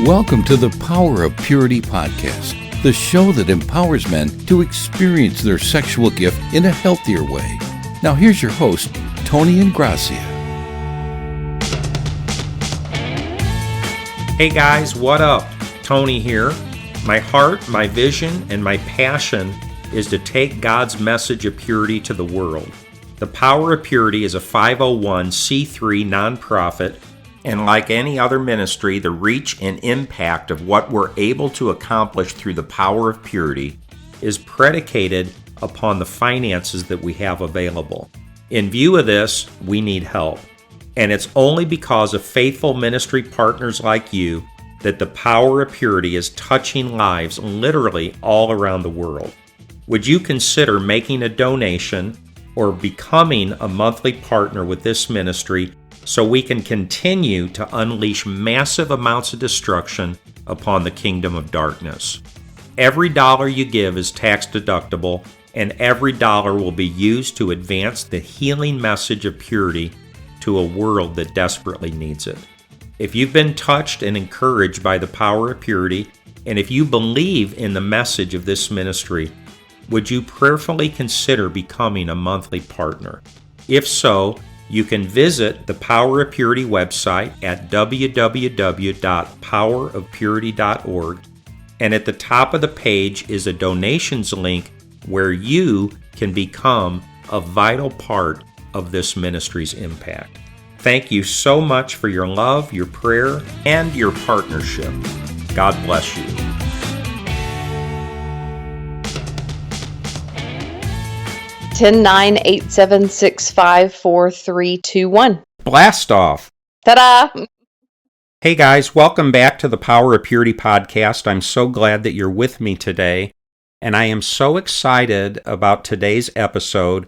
Welcome to the Power of Purity podcast, the show that empowers men to experience their sexual gift in a healthier way. Now here's your host, Tony Ingracia. Hey guys, what up? Tony here. My heart, my vision, and my passion is to take God's message of purity to the world. The Power of Purity is a 501c3 nonprofit, and like any other ministry, the reach and impact of what we're able to accomplish through the power of purity is predicated upon the finances that we have available. In view of this, we need help. And it's only because of faithful ministry partners like you that the power of purity is touching lives literally all around the world. Would you consider making a donation or becoming a monthly partner with this ministry so we can continue to unleash massive amounts of destruction upon the kingdom of darkness? Every dollar you give is tax deductible, and every dollar will be used to advance the healing message of purity to a world that desperately needs it. If you've been touched and encouraged by the power of purity, and if you believe in the message of this ministry, would you prayerfully consider becoming a monthly partner? If so, you can visit the Power of Purity website at www.powerofpurity.org, and at the top of the page is a donations link where you can become a vital part of this ministry's impact. Thank you so much for your love, your prayer, and your partnership. God bless you. Ten 987654321. Blast off. Ta-da! Hey guys, welcome back to the Power of Purity podcast. I'm so glad that you're with me today, and I am so excited about today's episode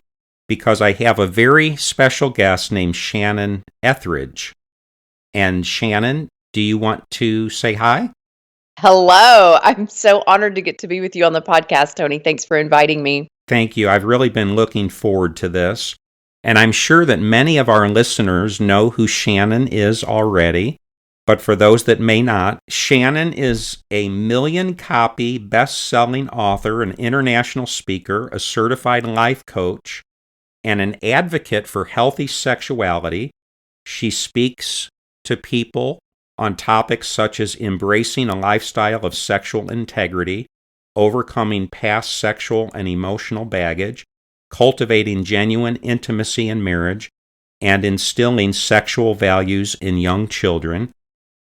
because I have a very special guest named Shannon Ethridge. And Shannon, do you want to say hi? Hello. I'm so honored to get to be with you on the podcast, Tony. Thanks for inviting me. Thank you. I've really been looking forward to this. And I'm sure that many of our listeners know who Shannon is already. But for those that may not, Shannon is a 1,000,000-copy best-selling author, an international speaker, a certified life coach, and an advocate for healthy sexuality. She speaks to people on topics such as embracing a lifestyle of sexual integrity, overcoming past sexual and emotional baggage, cultivating genuine intimacy in marriage, and instilling sexual values in young children.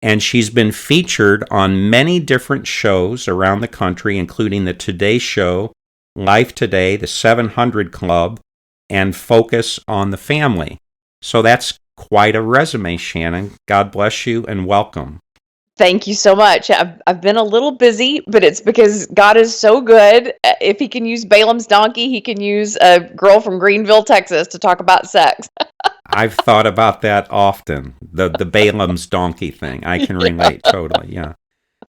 And she's been featured on many different shows around the country, including the Today Show, Life Today, the 700 Club, and Focus on the Family. So that's quite a resume, Shannon. God bless you and welcome. Thank you so much. I've been a little busy, but it's because God is so good. If he can use Balaam's donkey, he can use a girl from Greenville, Texas to talk about sex. I've thought about that often, the Balaam's donkey thing. I can relate totally, yeah.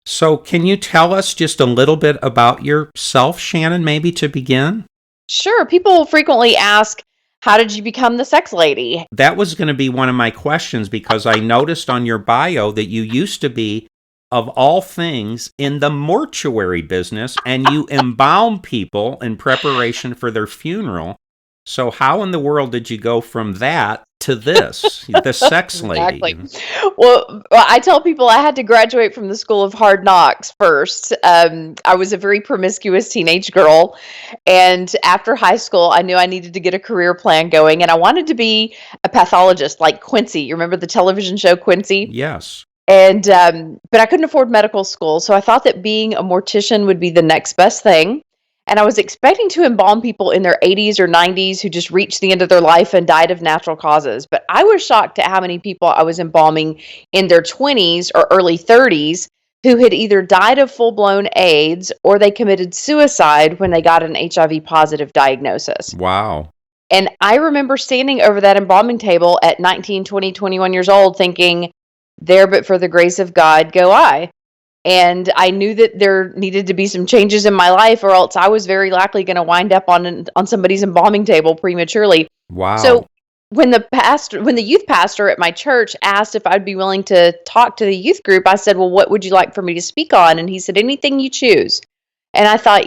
So can you tell us just a little bit about yourself, Shannon, maybe to begin? Sure. People frequently ask, how did you become the sex lady? That was going to be one of my questions because I noticed on your bio that you used to be, of all things, in the mortuary business, and you embalm people in preparation for their funeral. So how in the world did you go from that to this, the sex lady? Exactly. Well, I tell people I had to graduate from the School of Hard Knocks first. I was a very promiscuous teenage girl, and after high school, I knew I needed to get a career plan going, and I wanted to be a pathologist like Quincy. You remember the television show Quincy? Yes. And but I couldn't afford medical school, so I thought that being a mortician would be the next best thing. And I was expecting to embalm people in their 80s or 90s who just reached the end of their life and died of natural causes. But I was shocked at how many people I was embalming in their 20s or early 30s who had either died of full-blown AIDS or they committed suicide when they got an HIV positive diagnosis. Wow. And I remember standing over that embalming table at 19, 20, 21 years old thinking, there but for the grace of God go I. And I knew that there needed to be some changes in my life, or else I was very likely going to wind up on somebody's embalming table prematurely. Wow. So when the youth pastor at my church asked if I'd be willing to talk to the youth group, I said, "Well, what would you like for me to speak on?" And he said, "Anything you choose." And I thought,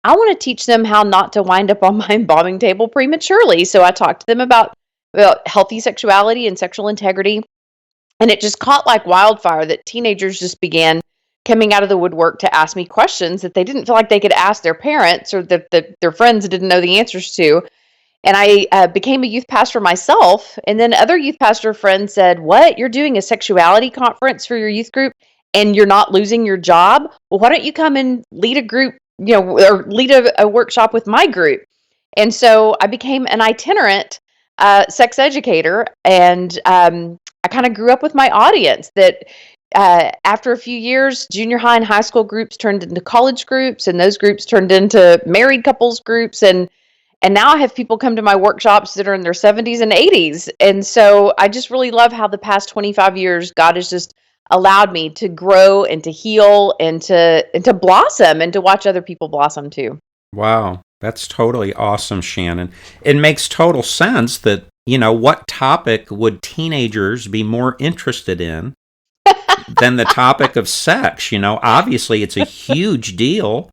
I want to teach them how not to wind up on my embalming table prematurely. So I talked to them about healthy sexuality and sexual integrity. And it just caught like wildfire that teenagers just began coming out of the woodwork to ask me questions that they didn't feel like they could ask their parents, or that their friends didn't know the answers to. And I became a youth pastor myself. And then other youth pastor friends said, "What? You're doing a sexuality conference for your youth group and you're not losing your job? Well, why don't you come and lead a group, or lead a workshop with my group?" And so I became an itinerant sex educator. And I kind of grew up with my audience that after a few years, junior high and high school groups turned into college groups, and those groups turned into married couples groups. And now I have people come to my workshops that are in their 70s and 80s. And so I just really love how the past 25 years, God has just allowed me to grow and to heal and to blossom and to watch other people blossom too. Wow, that's totally awesome, Shannon. It makes total sense that, what topic would teenagers be more interested in than the topic of sex? Obviously it's a huge deal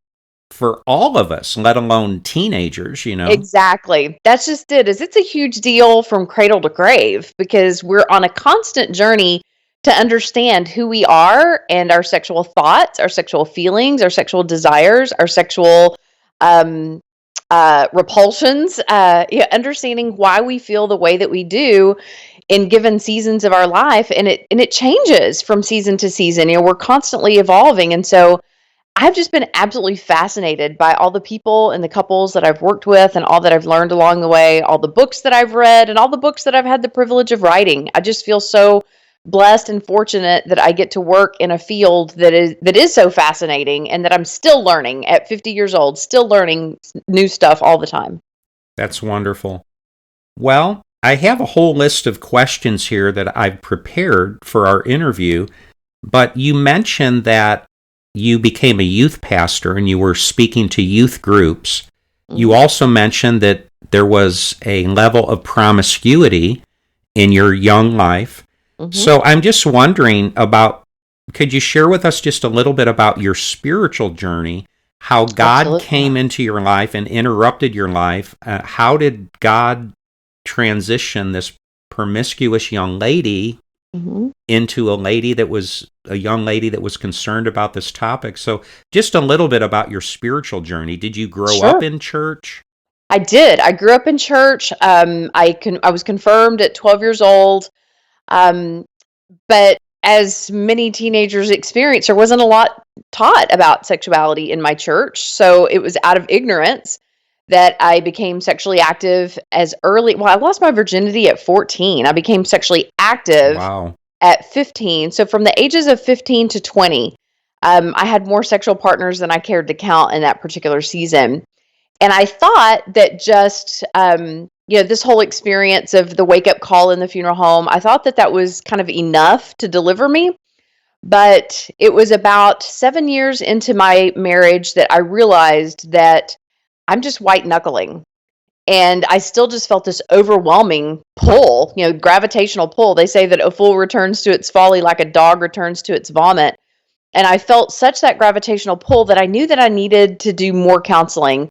for all of us, let alone teenagers, Exactly. That's just it. It's a huge deal from cradle to grave, because we're on a constant journey to understand who we are and our sexual thoughts, our sexual feelings, our sexual desires, our sexual repulsions, understanding why we feel the way that we do in given seasons of our life. And it changes from season to season. We're constantly evolving. And so I've just been absolutely fascinated by all the people and the couples that I've worked with, and all that I've learned along the way, all the books that I've read, and all the books that I've had the privilege of writing. I just feel so blessed and fortunate that I get to work in a field that is so fascinating, and that I'm still learning at 50 years old, still learning new stuff all the time. That's wonderful. Well, I have a whole list of questions here that I've prepared for our interview, but you mentioned that you became a youth pastor and you were speaking to youth groups. Mm-hmm. You also mentioned that there was a level of promiscuity in your young life. Mm-hmm. So I'm just wondering could you share with us just a little bit about your spiritual journey, how God Absolutely. came into your life and interrupted your life? How did God transition this promiscuous young lady mm-hmm. into a young lady that was concerned about this topic? So just a little bit about your spiritual journey. Did you grow Sure. up in church? I did. I grew up in church. I was confirmed at 12 years old. But as many teenagers experience, there wasn't a lot taught about sexuality in my church. So it was out of ignorance that I became sexually active as early. Well, I lost my virginity at 14. I became sexually active at 15. So from the ages of 15 to 20, I had more sexual partners than I cared to count in that particular season. And I thought that just, this whole experience of the wake-up call in the funeral home, I thought that was kind of enough to deliver me. But it was about 7 years into my marriage that I realized that I'm just white-knuckling. And I still just felt this overwhelming pull, gravitational pull. They say that a fool returns to its folly like a dog returns to its vomit. And I felt such that gravitational pull that I knew that I needed to do more counseling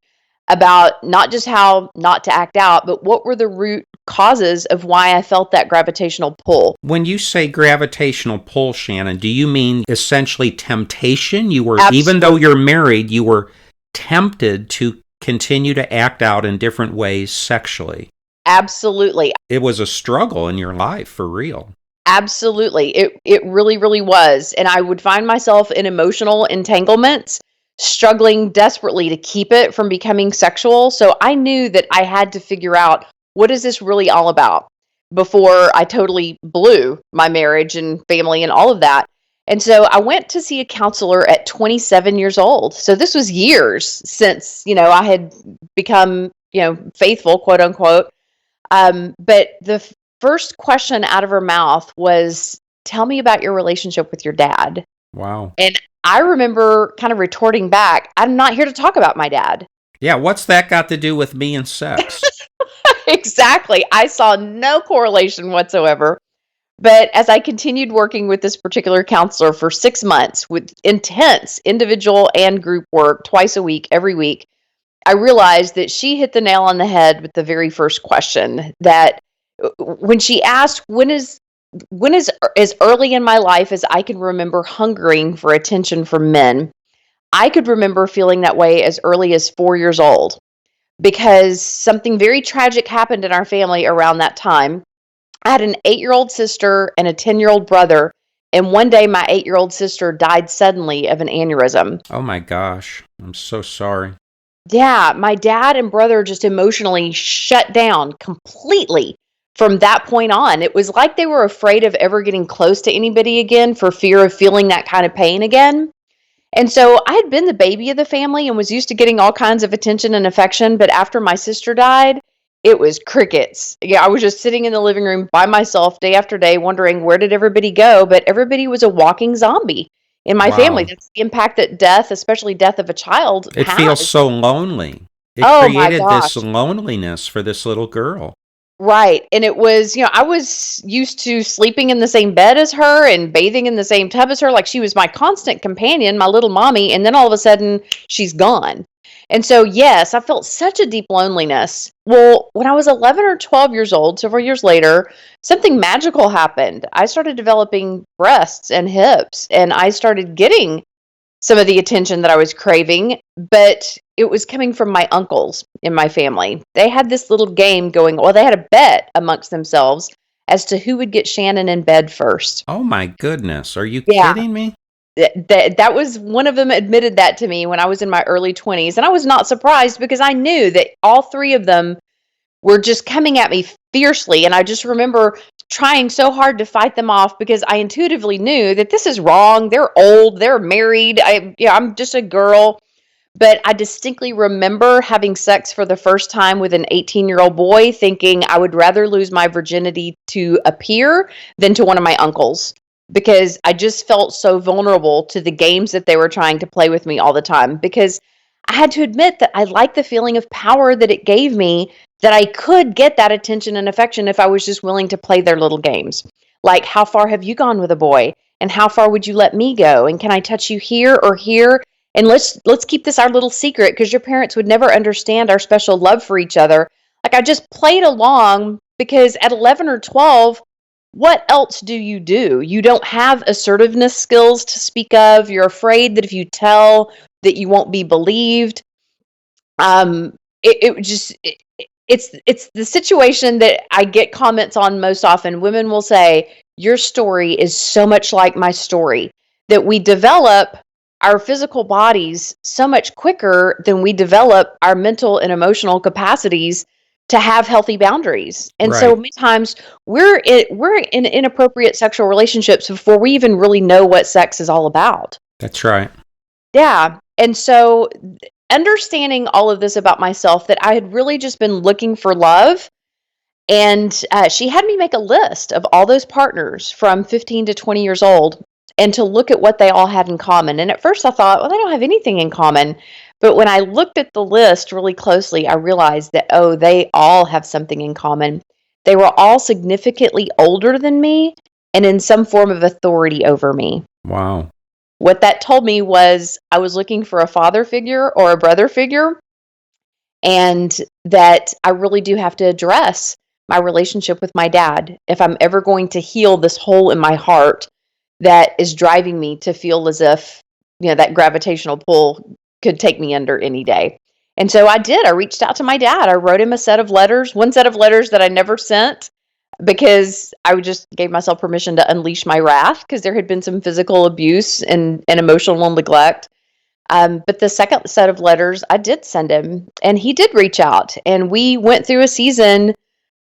about not just how not to act out, but what were the root causes of why I felt that gravitational pull. When you say gravitational pull, Shannon, do you mean essentially temptation? Absolutely. Even though you're married, you were tempted to continue to act out in different ways sexually. Absolutely. It was a struggle in your life, for real. Absolutely. It really, really was. And I would find myself in emotional entanglements, struggling desperately to keep it from becoming sexual. So I knew that I had to figure out, what is this really all about, before I totally blew my marriage and family and all of that. And so I went to see a counselor at 27 years old. So this was years since, I had become, faithful, quote unquote. But the first question out of her mouth was, "Tell me about your relationship with your dad." Wow. And I remember kind of retorting back, "I'm not here to talk about my dad." Yeah, what's that got to do with me and sex? Exactly. I saw no correlation whatsoever. But as I continued working with this particular counselor for 6 months with intense individual and group work twice a week, every week, I realized that she hit the nail on the head with the very first question that when she asked, when is as early in my life as I can remember hungering for attention from men, I could remember feeling that way as early as 4 years old because something very tragic happened in our family around that time. I had an 8-year-old sister and a 10-year-old brother, and one day my 8-year-old sister died suddenly of an aneurysm. Oh my gosh. I'm so sorry. Yeah, my dad and brother just emotionally shut down completely from that point on. It was like they were afraid of ever getting close to anybody again for fear of feeling that kind of pain again. And so I had been the baby of the family and was used to getting all kinds of attention and affection. But after my sister died, it was crickets. Yeah, I was just sitting in the living room by myself day after day, wondering where did everybody go? But everybody was a walking zombie in my family. Wow. That's the impact that death, especially death of a child, It feels has. so lonely. It Oh my created this gosh. loneliness for this little girl. Right. And it was, I was used to sleeping in the same bed as her and bathing in the same tub as her. Like she was my constant companion, my little mommy. And then all of a sudden, she's gone. And so, yes, I felt such a deep loneliness. Well, when I was 11 or 12 years old, several years later, something magical happened. I started developing breasts and hips, and I started getting some of the attention that I was craving, but it was coming from my uncles in my family. They had this little game going, well, they had a bet amongst themselves as to who would get Shannon in bed first. Oh my goodness. Are you Yeah, kidding me? that was one of them admitted that to me when I was in my early 20s. And I was not surprised because I knew that all three of them were just coming at me fiercely. And I just remember trying so hard to fight them off because I intuitively knew that this is wrong. They're old, they're married. I'm just a girl. But I distinctly remember having sex for the first time with an 18-year-old boy, thinking I would rather lose my virginity to a peer than to one of my uncles because I just felt so vulnerable to the games that they were trying to play with me all the time. Because I had to admit that I liked the feeling of power that it gave me, that I could get that attention and affection if I was just willing to play their little games. Like, how far have you gone with a boy? And how far would you let me go? And can I touch you here or here? And let's keep this our little secret because your parents would never understand our special love for each other. Like I just played along because at 11 or 12, what else do? You don't have assertiveness skills to speak of. You're afraid that if you tell that you won't be believed. Um, it just it's the situation that I get comments on most often. Women will say, "Your story is so much like my story," that we develop our physical bodies so much quicker than we develop our mental and emotional capacities to have healthy boundaries. And so Right. many times we're in inappropriate sexual relationships before we even really know what sex is all about. That's right. Yeah. And so understanding all of this about myself, that I had really just been looking for love. And she had me make a list of all those partners from 15 to 20 years old and to look at what they all had in common. And at first I thought, well, they don't have anything in common. But when I looked at the list really closely, I realized that, oh, they all have something in common. They were all significantly older than me and in some form of authority over me. Wow. What that told me was I was looking for a father figure or a brother figure, and that I really do have to address my relationship with my dad if I'm ever going to heal this hole in my heart that is driving me to feel as if, that gravitational pull could take me under any day. And so I did. I reached out to my dad. I wrote him a set of letters, one set of letters that I never sent because I just gave myself permission to unleash my wrath because there had been some physical abuse and emotional neglect. But the second set of letters I did send him, and he did reach out, and we went through a season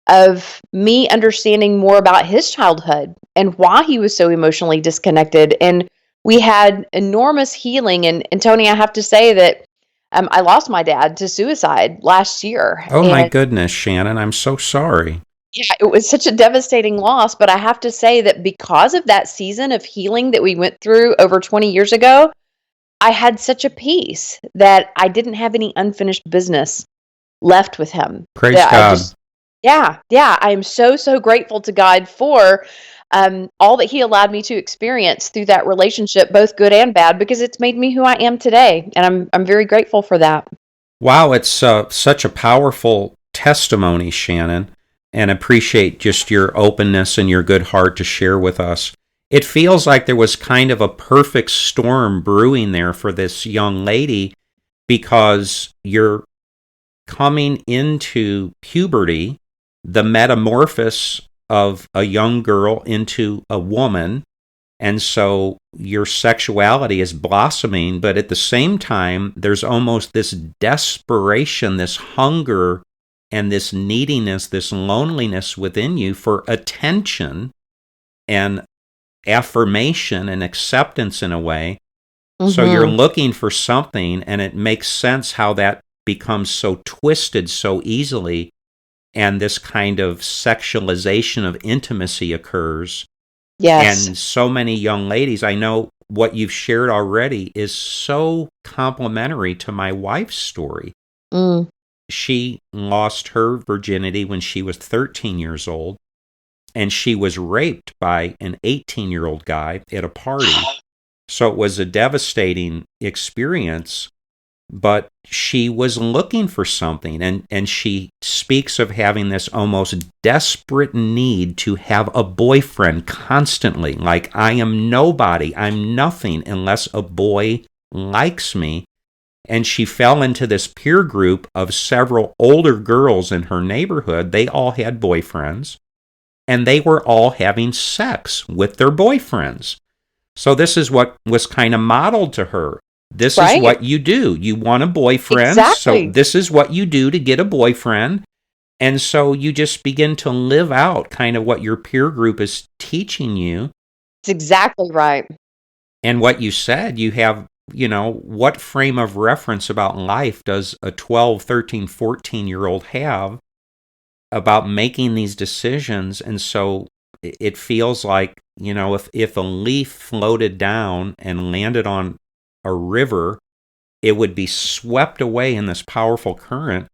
of me understanding more about his childhood and why he was so emotionally disconnected. And we had enormous healing. And Tony, I have to say that I lost my dad to suicide last year. Oh my And goodness, Shannon. I'm so sorry. yeah, it was such a devastating loss. But I have to say that because of that season of healing that we went through over 20 years ago, I had such a peace that I didn't have any unfinished business left with him. Praise That I God. just, Yeah, yeah. I am so, so grateful to God for all that He allowed me to experience through that relationship, both good and bad, because it's made me who I am today, and I'm very grateful for that. Wow, it's such a powerful testimony, Shannon, and appreciate just your openness and your good heart to share with us. It feels like there was kind of a perfect storm brewing there for this young lady because you're coming into puberty, the metamorphosis of a young girl into a woman, and so your sexuality is blossoming, but at the same time, there's almost this desperation, this hunger, and this neediness, this loneliness within you for attention and affirmation and acceptance in a way. So you're Mm-hmm. looking for something, and it makes sense how that becomes so twisted so easily, and this kind of sexualization of intimacy occurs. Yes. And so many young ladies, I know what you've shared already is so complementary to my wife's story. Mm. She lost her virginity when she was 13 years old, and she was raped by an 18-year-old guy at a party. So it was a devastating experience, but she was looking for something, and she speaks of having this almost desperate need to have a boyfriend constantly. Like, I am nobody, I'm nothing unless a boy likes me. And she fell into this peer group of several older girls in her neighborhood. They all had boyfriends, and they were all having sex with their boyfriends. So this is what was kind of modeled to her. This is Right? what you do. You want a boyfriend, so Exactly. this is what you do to get a boyfriend. And so you just begin to live out kind of what your peer group is teaching you. It's exactly right. And what you said, you have, what frame of reference about life does a 12, 13, 14-year-old have about making these decisions? And so it feels like, if a leaf floated down and landed on a river, it would be swept away in this powerful current.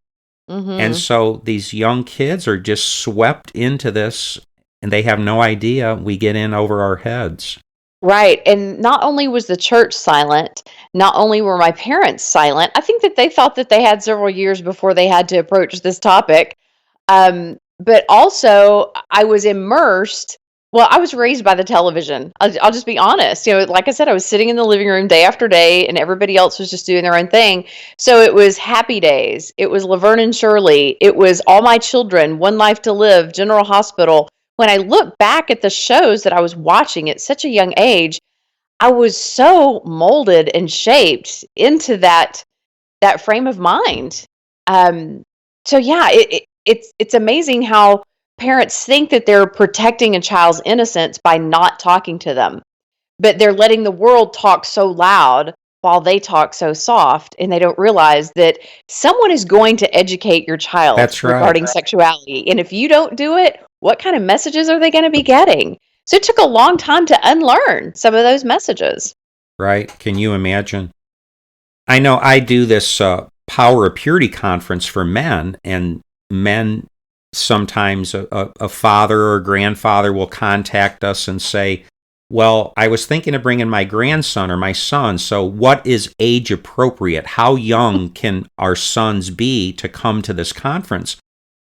And Mm-hmm. so these young kids are just swept into this, and they have no idea we get in over our heads. Right. And not only was the church silent, not only were my parents silent, I think that they thought that they had several years before they had to approach this topic. But also, I was immersed. Well, I was raised by the television. I'll just be honest. Like I said, I was sitting in the living room day after day, and everybody else was just doing their own thing. So it was Happy Days. It was Laverne and Shirley. It was All My Children, One Life to Live, General Hospital. When I look back at the shows that I was watching at such a young age, I was so molded and shaped into that frame of mind. Um, so yeah, it's amazing how parents think that they're protecting a child's innocence by not talking to them, but they're letting the world talk so loud while they talk so soft, and they don't realize that someone is going to educate your child That's right. regarding sexuality. And if you don't do it, what kind of messages are they going to be getting? So it took a long time to unlearn some of those messages. Right? Can you imagine? I know I do this Power of Purity conference for men, and men sometimes a father or grandfather will contact us and say, well, I was thinking of bringing my grandson or my son, so what is age appropriate? How young can our sons be to come to this conference?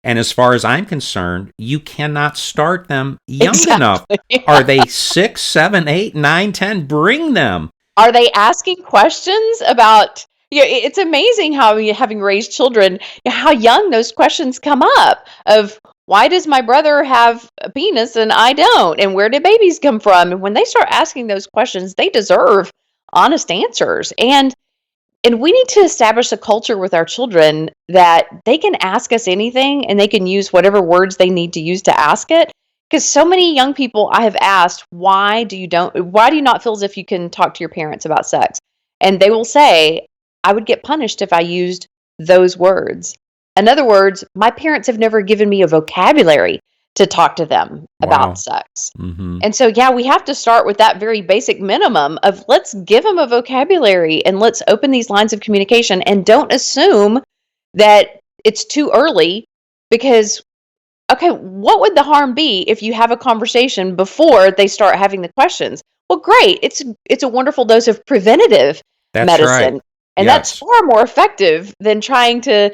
And as far as I'm concerned, you cannot start them young enough. Are they 6, 7, 8, 9, 10? Bring them. Are they asking questions about? It's amazing how having raised children, how young those questions come up of why does my brother have a penis and I don't, and where did babies come from? And when they start asking those questions, they deserve honest answers. And we need to establish a culture with our children that they can ask us anything and they can use whatever words they need to use to ask it. Because so many young people I have asked, why do you not feel as if you can talk to your parents about sex? And they will say, I would get punished if I used those words. In other words, my parents have never given me a vocabulary to talk to them about Wow. sex. Mm-hmm. And so, yeah, we have to start with that very basic minimum of let's give them a vocabulary and let's open these lines of communication, and don't assume that it's too early, because okay, what would the harm be if you have a conversation before they start having the questions? Well, great. It's a wonderful dose of preventative That's right. medicine, and that's Yes. far more effective than trying to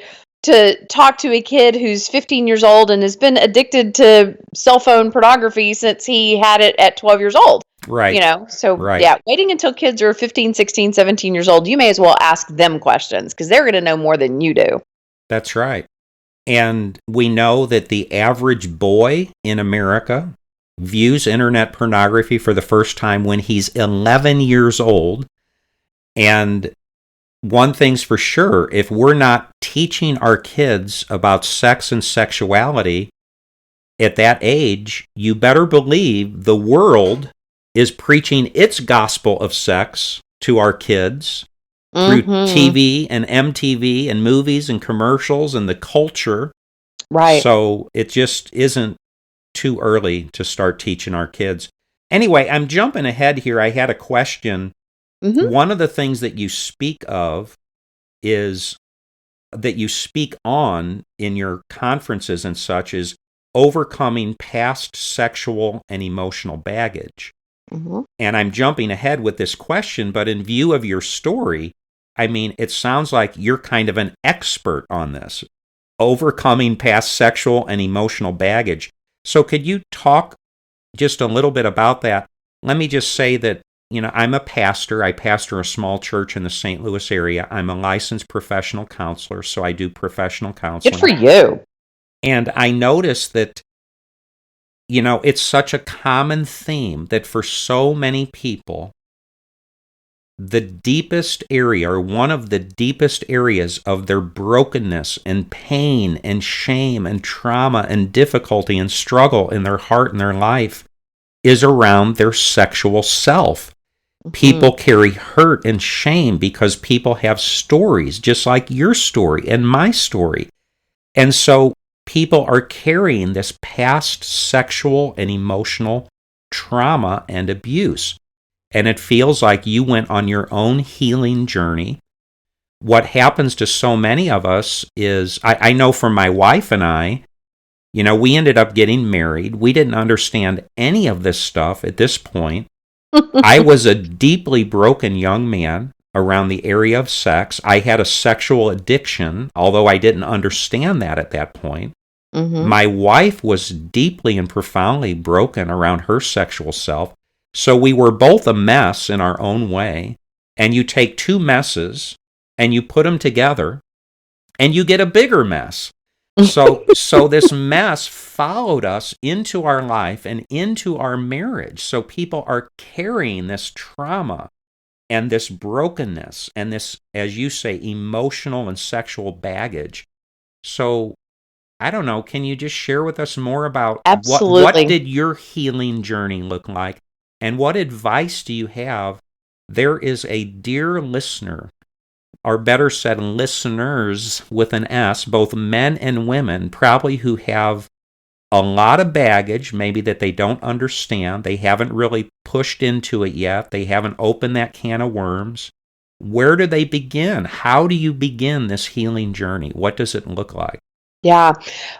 talk to a kid who's 15 years old and has been addicted to cell phone pornography since he had it at 12 years old. Right. So Right. yeah, waiting until kids are 15, 16, 17 years old, you may as well ask them questions because they're going to know more than you do. That's right. And we know that the average boy in America views internet pornography for the first time when he's 11 years old. And one thing's for sure, if we're not teaching our kids about sex and sexuality at that age, you better believe the world is preaching its gospel of sex to our kids through TV and MTV and movies and commercials and the culture. Right. So it just isn't too early to start teaching our kids. Anyway, I'm jumping ahead here. I had a question. One of the things that you speak of is that you speak on in your conferences and such is overcoming past sexual and emotional baggage. And I'm jumping ahead with this question, but in view of your story, I mean, it sounds like you're kind of an expert on this, overcoming past sexual and emotional baggage. So could you talk just a little bit about that? Let me just say that, I'm a pastor. I pastor a small church in the St. Louis area. I'm a licensed professional counselor, so I do professional counseling. Good for you. And I noticed that, it's such a common theme that for so many people, the deepest area, or one of the deepest areas of their brokenness and pain and shame and trauma and difficulty and struggle in their heart and their life is around their sexual self. People carry hurt and shame because people have stories just like your story and my story. And so people are carrying this past sexual and emotional trauma and abuse. And it feels like you went on your own healing journey. What happens to so many of us is, I know from my wife and I, we ended up getting married. We didn't understand any of this stuff at this point. I was a deeply broken young man around the area of sex. I had a sexual addiction, although I didn't understand that at that point. My wife was deeply and profoundly broken around her sexual self. So we were both a mess in our own way. And you take two messes and you put them together and you get a bigger mess. So this mess followed us into our life and into our marriage. So people are carrying this trauma and this brokenness and this, as you say, emotional and sexual baggage. So I don't know, can you just share with us more about what did your healing journey look like? And what advice do you have? There is a dear listener, or better said, listeners with an S, both men and women, probably who have a lot of baggage, maybe that they don't understand. They haven't really pushed into it yet. They haven't opened that can of worms. Where do they begin? How do you begin this healing journey? What does it look like? Yeah.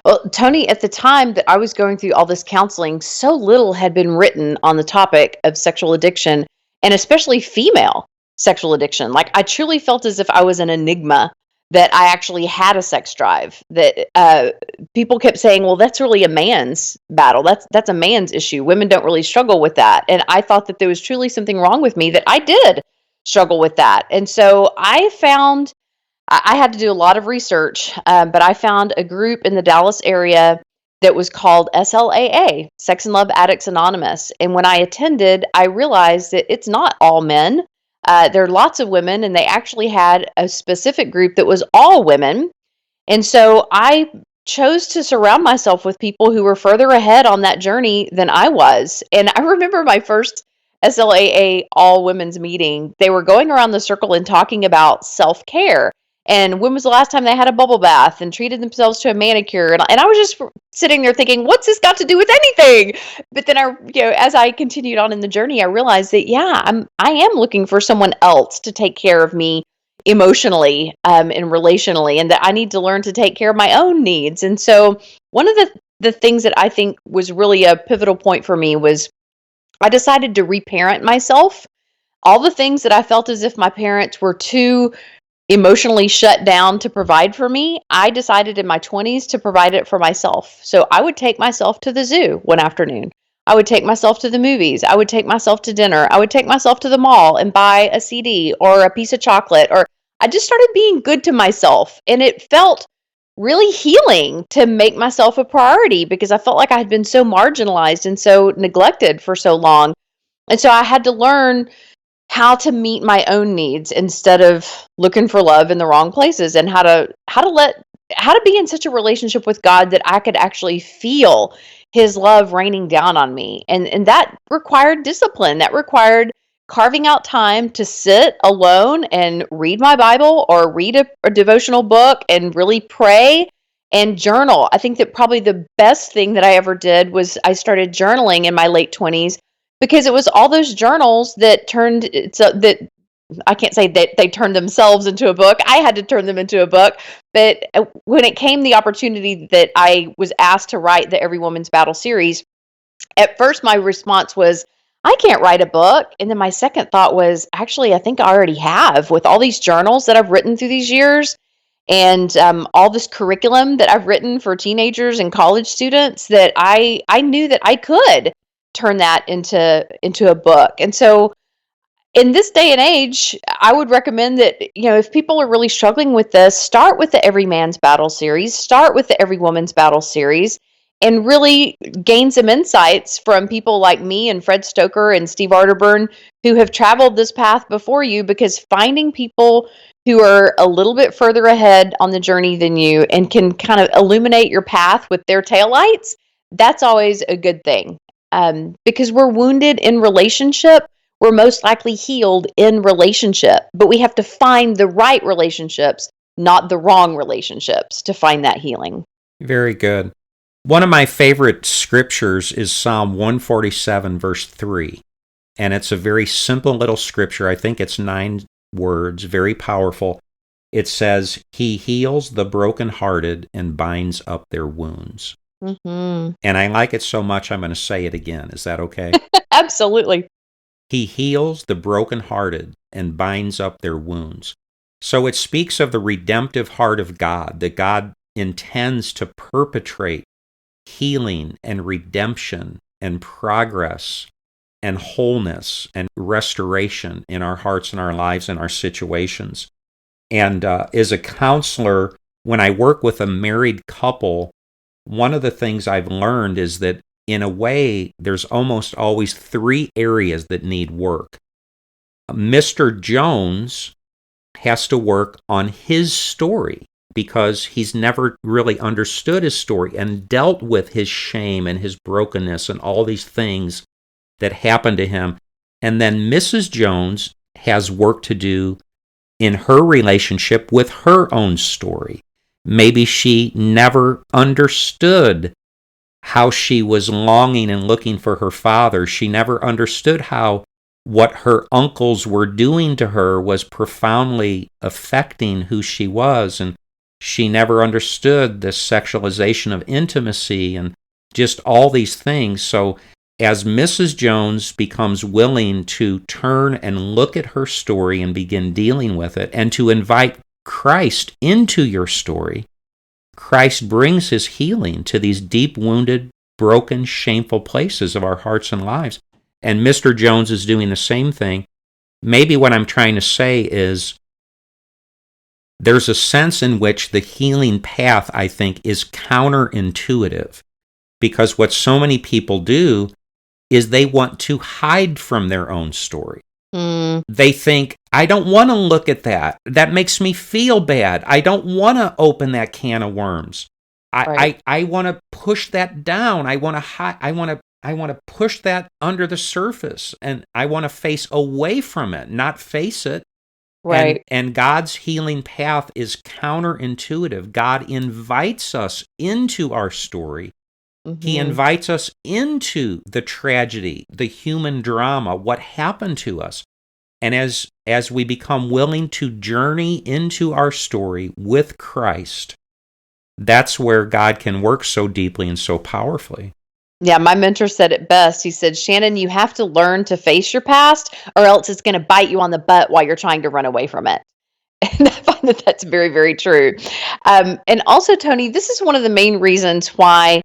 Well, Tony, at the time that I was going through all this counseling, so little had been written on the topic of sexual addiction, and especially female sexual addiction. Like, I truly felt as if I was an enigma, that I actually had a sex drive, that people kept saying, well, that's really a man's battle. That's a man's issue. Women don't really struggle with that. And I thought that there was truly something wrong with me, that I did struggle with that. And so I had to do a lot of research, but I found a group in the Dallas area that was called SLAA, Sex and Love Addicts Anonymous. And when I attended, I realized that it's not all men. There are lots of women, and they actually had a specific group that was all women. And so I chose to surround myself with people who were further ahead on that journey than I was. And I remember my first SLAA all women's meeting. They were going around the circle and talking about self-care. And when was the last time they had a bubble bath and treated themselves to a manicure? And I was just sitting there thinking, what's this got to do with anything? But then as I continued on in the journey, I realized that, I am looking for someone else to take care of me emotionally and relationally, and that I need to learn to take care of my own needs. And so one of the things that I think was really a pivotal point for me was I decided to reparent myself. All the things that I felt as if my parents were too emotionally shut down to provide for me, I decided in my 20s to provide it for myself. So I would take myself to the zoo one afternoon. I would take myself to the movies. I would take myself to dinner. I would take myself to the mall and buy a CD or a piece of chocolate. Or I just started being good to myself. And it felt really healing to make myself a priority because I felt like I had been so marginalized and so neglected for so long. And so I had to learn how to meet my own needs instead of looking for love in the wrong places, and how to be in such a relationship with God that I could actually feel his love raining down on me. And that required discipline. That required carving out time to sit alone and read my Bible or read a devotional book and really pray and journal. I think that probably the best thing that I ever did was I started journaling in my late 20s because it was all those journals that turned so that I can't say that they turned themselves into a book. I had to turn them into a book. But when it came the opportunity that I was asked to write the Every Woman's Battle series, at first my response was, I can't write a book. And then my second thought was, actually, I think I already have with all these journals that I've written through these years and all this curriculum that I've written for teenagers and college students, that I knew that I could turn that into a book. And so in this day and age, I would recommend that, if people are really struggling with this, start with the Every Man's Battle series, start with the Every Woman's Battle series, and really gain some insights from people like me and Fred Stoker and Steve Arterburn who have traveled this path before you, because finding people who are a little bit further ahead on the journey than you and can kind of illuminate your path with their taillights, that's always a good thing. Because we're wounded in relationship, we're most likely healed in relationship, but we have to find the right relationships, not the wrong relationships, to find that healing. Very good. One of my favorite scriptures is Psalm 147, verse 3. And it's a very simple little scripture. I think it's 9 words, very powerful. It says, He heals the brokenhearted and binds up their wounds. Mm-hmm. And I like it so much, I'm going to say it again. Is that okay? Absolutely. He heals the brokenhearted and binds up their wounds. So it speaks of the redemptive heart of God, that God intends to perpetrate healing and redemption and progress and wholeness and restoration in our hearts and our lives and our situations. And as a counselor, when I work with a married couple, one of the things I've learned is that in a way, there's almost always 3 areas that need work. Mr. Jones has to work on his story because he's never really understood his story and dealt with his shame and his brokenness and all these things that happened to him. And then Mrs. Jones has work to do in her relationship with her own story. Maybe she never understood how she was longing and looking for her father. She never understood how what her uncles were doing to her was profoundly affecting who she was, and she never understood the sexualization of intimacy and just all these things. So as Mrs. Jones becomes willing to turn and look at her story and begin dealing with it, and to invite Christ into your story, Christ brings his healing to these deep wounded, broken, shameful places of our hearts and lives. And Mr. Jones is doing the same thing. Maybe what I'm trying to say is there's a sense in which the healing path, I think, is counterintuitive, because what so many people do is they want to hide from their own story. They think, I don't want to look at that. That makes me feel bad. I don't want to open that can of worms. I want to push that down. I want to push that under the surface, and I want to face away from it, not face it. Right. And God's healing path is counterintuitive. God invites us into our story. Mm-hmm. He invites us into the tragedy, the human drama, what happened to us. And as we become willing to journey into our story with Christ, that's where God can work so deeply and so powerfully. Yeah, my mentor said it best. He said, Shannon, you have to learn to face your past, or else it's going to bite you on the butt while you're trying to run away from it. And I find that that's very, very true. And also, Tony, this is one of the main reasons why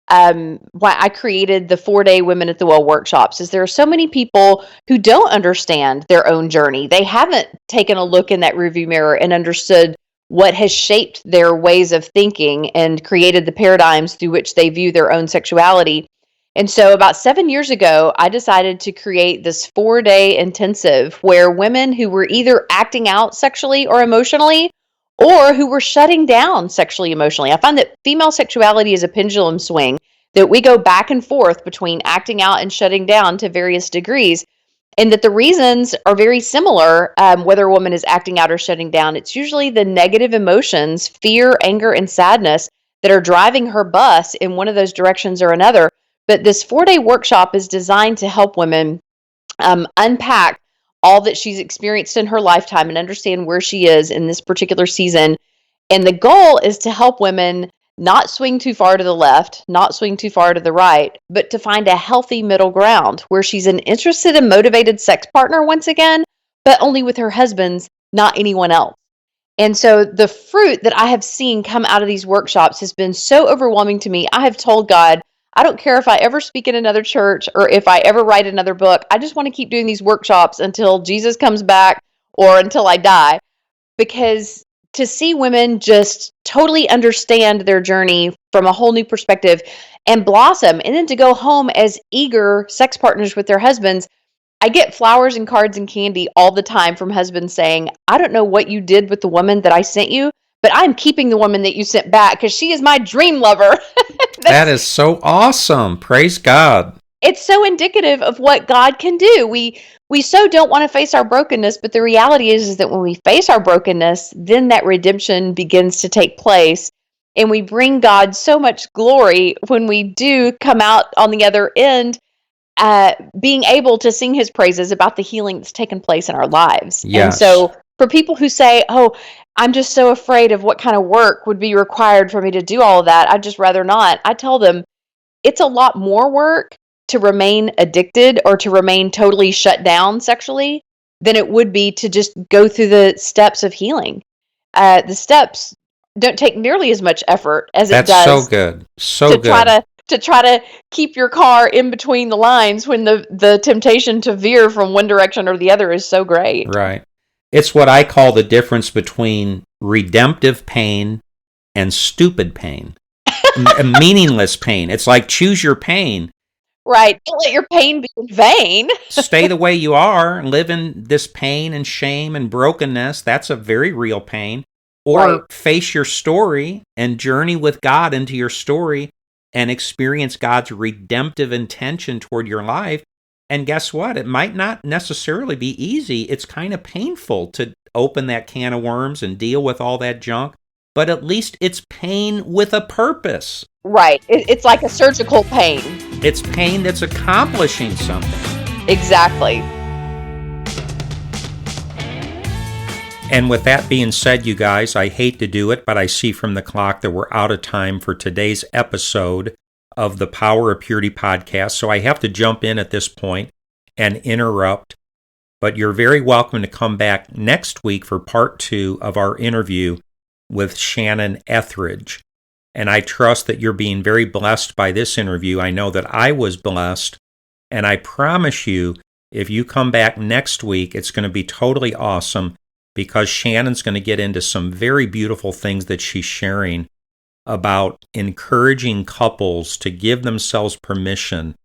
I created the 4-day Women at the Well workshops. Is there are so many people who don't understand their own journey. They haven't taken a look in that rearview mirror and understood what has shaped their ways of thinking and created the paradigms through which they view their own sexuality. And so about 7 years ago, I decided to create this 4-day intensive where women who were either acting out sexually or emotionally, or who were shutting down sexually emotionally. I find that female sexuality is a pendulum swing, that we go back and forth between acting out and shutting down to various degrees, and that the reasons are very similar, whether a woman is acting out or shutting down. It's usually the negative emotions, fear, anger, and sadness, that are driving her bus in one of those directions or another. But this 4-day workshop is designed to help women unpack all that she's experienced in her lifetime and understand where she is in this particular season. And the goal is to help women not swing too far to the left, not swing too far to the right, but to find a healthy middle ground where she's an interested and motivated sex partner once again, but only with her husbands, not anyone else. And so the fruit that I have seen come out of these workshops has been so overwhelming to me. I have told God, I don't care if I ever speak in another church or if I ever write another book. I just want to keep doing these workshops until Jesus comes back or until I die. Because to see women just totally understand their journey from a whole new perspective and blossom, and then to go home as eager sex partners with their husbands. I get flowers and cards and candy all the time from husbands saying, I don't know what you did with the woman that I sent you, but I'm keeping the woman that you sent back because she is my dream lover. That is so awesome. Praise God. It's so indicative of what God can do. We so don't want to face our brokenness, but the reality is that when we face our brokenness, then that redemption begins to take place. And we bring God so much glory when we do come out on the other end, being able to sing his praises about the healing that's taken place in our lives. Yes. And so for people who say, oh, I'm just so afraid of what kind of work would be required for me to do all of that, I'd just rather not. I tell them it's a lot more work to remain addicted or to remain totally shut down sexually than it would be to just go through the steps of healing. The steps don't take nearly as much effort as it does. That's so good. So good. To try to keep your car in between the lines when the temptation to veer from one direction or the other is so great. Right. It's what I call the difference between redemptive pain and stupid pain. Meaningless pain. It's like choose your pain. Right. Don't let your pain be in vain. Stay the way you are, live in this pain and shame and brokenness. That's a very real pain. Or Right. face your story and journey with God into your story and experience God's redemptive intention toward your life. And guess what? It might not necessarily be easy. It's kind of painful to open that can of worms and deal with all that junk, but at least it's pain with a purpose. Right. It's like a surgical pain. It's pain that's accomplishing something. Exactly. And with that being said, you guys, I hate to do it, but I see from the clock that we're out of time for today's episode of the Power of Purity podcast. So I have to jump in at this point and interrupt. But you're very welcome to come back next week for part 2 of our interview with Shannon Ethridge. And I trust that you're being very blessed by this interview. I know that I was blessed. And I promise you, if you come back next week, it's going to be totally awesome, because Shannon's going to get into some very beautiful things that she's sharing about encouraging couples to give themselves permission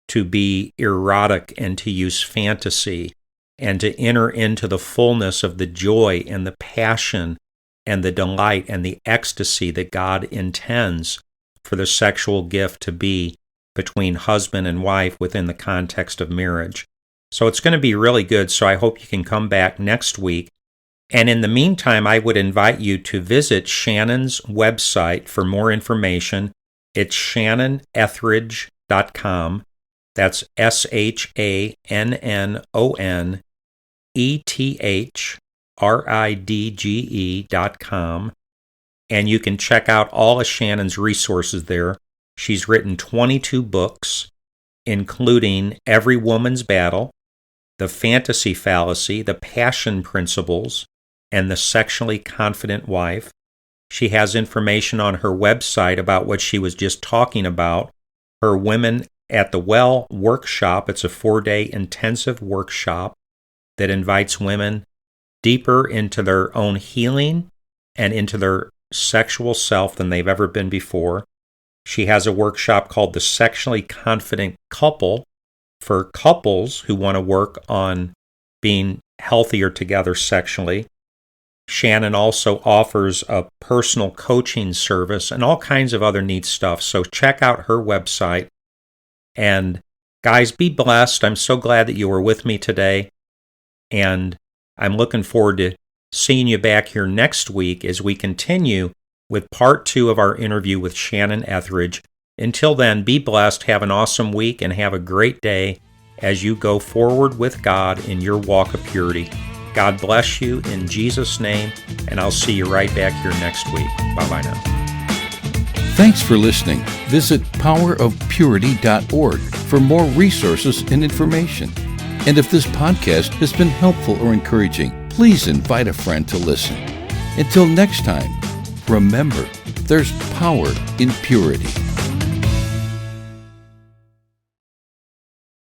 to be erotic and to use fantasy and to enter into the fullness of the joy and the passion and the delight and the ecstasy that God intends for the sexual gift to be between husband and wife within the context of marriage. So it's going to be really good, so I hope you can come back next week. And in the meantime, I would invite you to visit Shannon's website for more information. It's shannonethridge.com. That's ShannonEthridge.com. And you can check out all of Shannon's resources there. She's written 22 books, including Every Woman's Battle, The Fantasy Fallacy, The Passion Principles, and The Sexually Confident Wife. She has information on her website about what she was just talking about, her Women at the Well workshop. It's a 4-day intensive workshop that invites women deeper into their own healing and into their sexual self than they've ever been before. She has a workshop called The Sexually Confident Couple for couples who want to work on being healthier together sexually. Shannon also offers a personal coaching service and all kinds of other neat stuff. So check out her website. And guys, be blessed. I'm so glad that you were with me today. And I'm looking forward to seeing you back here next week as we continue with part 2 of our interview with Shannon Ethridge. Until then, be blessed, have an awesome week, and have a great day as you go forward with God in your walk of purity. God bless you in Jesus' name, and I'll see you right back here next week. Bye-bye now. Thanks for listening. Visit powerofpurity.org for more resources and information. And if this podcast has been helpful or encouraging, please invite a friend to listen. Until next time, remember, there's power in purity.